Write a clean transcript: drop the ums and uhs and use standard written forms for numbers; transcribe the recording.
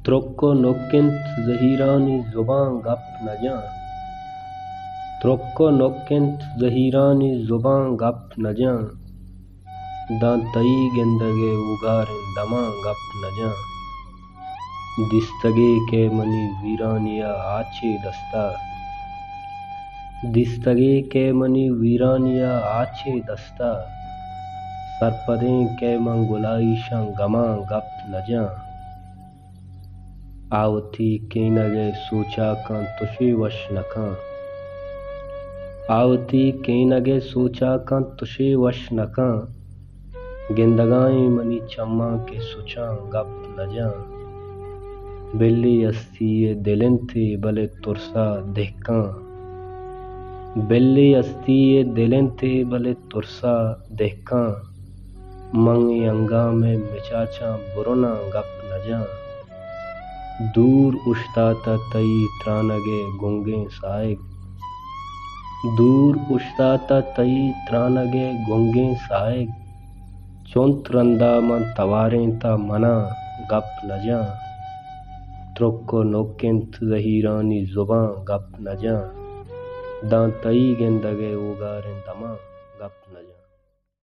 त्रोक्को नोकिंत ज़हीरानी ज़ुबां गप न जां। त्रोक्को नोकिंत ज़हीरानी ज़ुबां गप न जां। दां तई गिंदगे उगारें दमां गप न जां। दिस्तगे के मनी वीरानिया आचे दस्ता। दिस्तगे के मनी वीरानिया आचे दस्ता। सरपदें के मंगुलाइशां गमां गप न जां। आवती के नगे सोचा कां तुशे वश न कां। आवती के नगे सोचा कां तुशे वश न कां। गिंदगाएं मनी चम्मा के सुचां गप न जां। बिल्ली अस्तिये दिलिन थे बले तुरसा देहकां। बिल्ली अस्तिये दिलिन थे बले तुरसा देहकां। मंगे अंगा में मिचाचां बुरना गप न जां। दूर उश्ताता तई त्रानगे गुंगे साहिब। दूर उश्ताता तई त्रानगे गुंगे साहिब। चौंत रंदा मन तवारें ता मना गप न जां। त्रोक्को नोकिंत ज़हीरानी ज़ुबां गप न जां। दां तई गिंदगे उगारें दमां गप न जां।